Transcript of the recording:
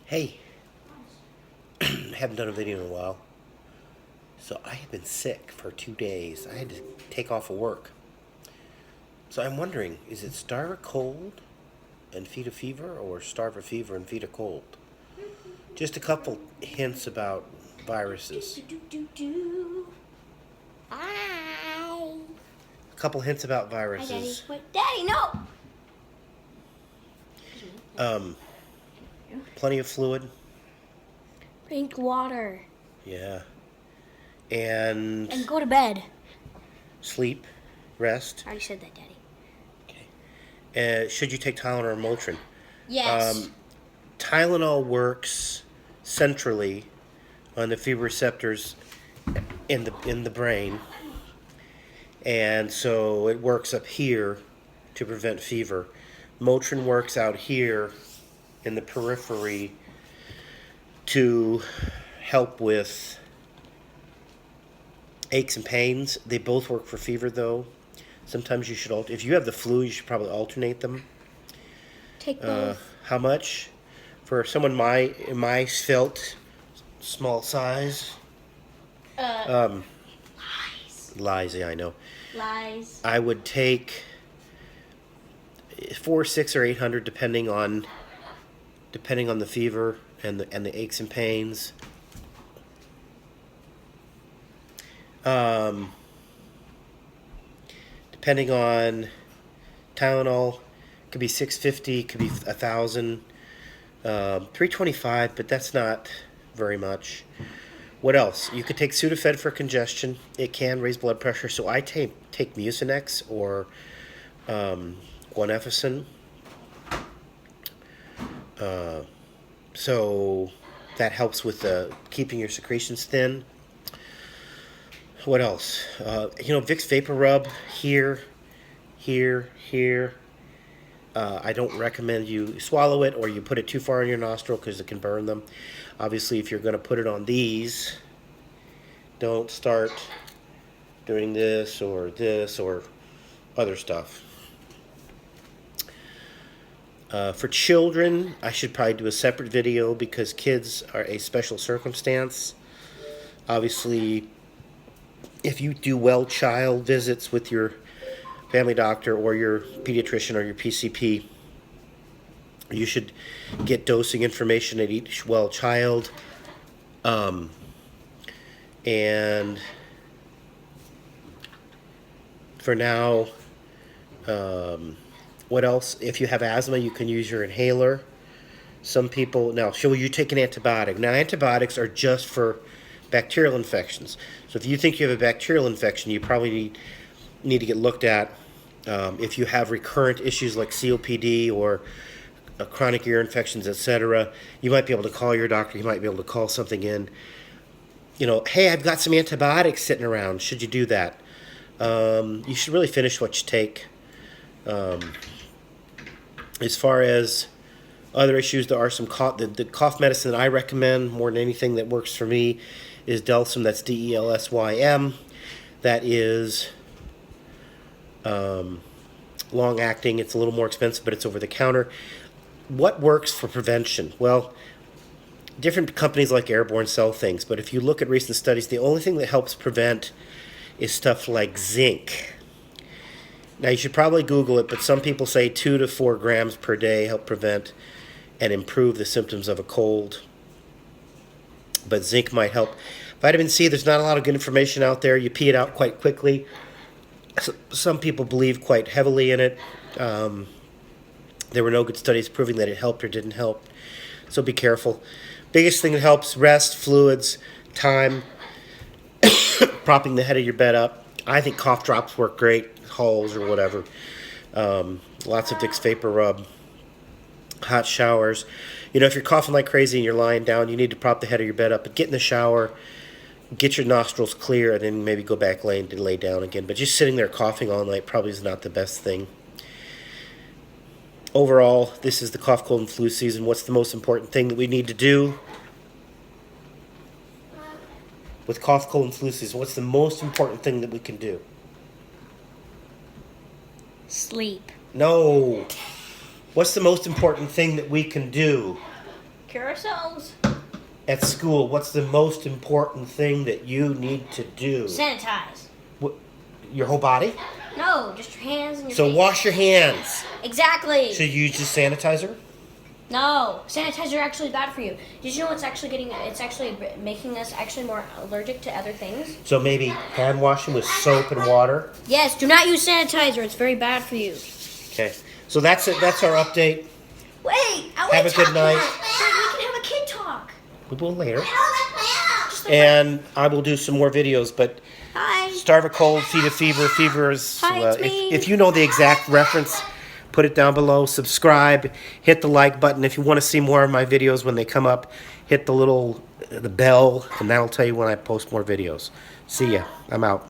Hey, haven't done a video in a while. So I have been sick for 2 days. I had to take off of work. So I'm wondering, is it starve a cold and feed a fever, or starve a fever and feed a cold? Just a couple hints about viruses. Hi. A couple hints about Hi, Daddy. viruses. Wait, Daddy, no. Plenty of fluid. Drink water. Yeah. And And go to bed. sleep, rest. I already said that, Daddy. Should you take Tylenol or Motrin? Yes. Tylenol works centrally on the fever receptors in the brain, and so it works up here to prevent fever. Motrin works out here in the periphery to help with aches and pains. They both work for fever, though. Sometimes you should if you have the flu, you should probably alternate them. Take both. How much? For someone my felt small size. Lies. Lies, yeah, I know. Lies. I would take 4, 6, or 800, depending on the fever and the aches and pains. Depending on Tylenol, could be 650, could be 1,000, 325, but that's not very much. What else? You could take Sudafed for congestion. It can raise blood pressure, so I take Mucinex or Guanefacin. So that helps with keeping your secretions thin. What else? Vicks Vapor Rub here. I don't recommend you swallow it or you put it too far in your nostril because it can burn them. Obviously, if you're going to put it on these, don't start doing this or other stuff. For children, I should probably do a separate video because kids are a special circumstance. Obviously, if you do well child visits with your family doctor or your pediatrician or your PCP, you should get dosing information at each well child. And for now, what else? If you have asthma, you can use your inhaler. Some people, now, should you take an antibiotic? Now, antibiotics are just for bacterial infections. So if you think you have a bacterial infection, you probably need to get looked at. If you have recurrent issues like COPD or chronic ear infections, etc., you might be able to call your doctor. You might be able to call something in. Hey, I've got some antibiotics sitting around. Should you do that? You should really finish what you take. As far as other issues, there are some the cough medicine that I recommend more than anything that works for me is Delsym. That's DELSYM. That is long acting. It's a little more expensive, but it's over the counter. What works for prevention? Well, different companies like Airborne sell things, but if you look at recent studies, the only thing that helps prevent is stuff like zinc. Now, you should probably Google it, but some people say 2 to 4 grams per day help prevent and improve the symptoms of a cold. But zinc might help. Vitamin C, there's not a lot of good information out there. You pee it out quite quickly. Some people believe quite heavily in it. There were no good studies proving that it helped or didn't help. So be careful. Biggest thing that helps, rest, fluids, time, propping the head of your bed up. I think cough drops work great, Halls or whatever. Lots of Vicks Vapor Rub. Hot showers. If you're coughing like crazy and you're lying down, you need to prop the head of your bed up. But get in the shower, get your nostrils clear, and then maybe go back lay down again. But just sitting there coughing all night probably is not the best thing. Overall, this is the cough, cold, and flu season. What's the most important thing that we need to do with cough, cold, and flu season? What's the most important thing that we can do? Sleep. No. What's the most important thing that we can do? Cure ourselves. At school, what's the most important thing that you need to do? Sanitize. Your whole body? No, just your hands and your So face. wash your hands. Exactly. Should you use just sanitizer? No, sanitizer are actually bad for you. Did you know it's actually making us actually more allergic to other things? So maybe hand washing with soap and water? Yes, do not use sanitizer. It's very bad for you. Okay. So that's it. That's our update. Wait, I Have a good night. We can have a kid talk. We will later. Just like And I will do some more videos, but hi. starve a cold, feed a fever. Fever is, Hi, it's me. if you know the exact reference, put it down below. Subscribe, hit the like button. If you want to see more of my videos when they come up, hit the bell, and that'll tell you when I post more videos. See ya. I'm out.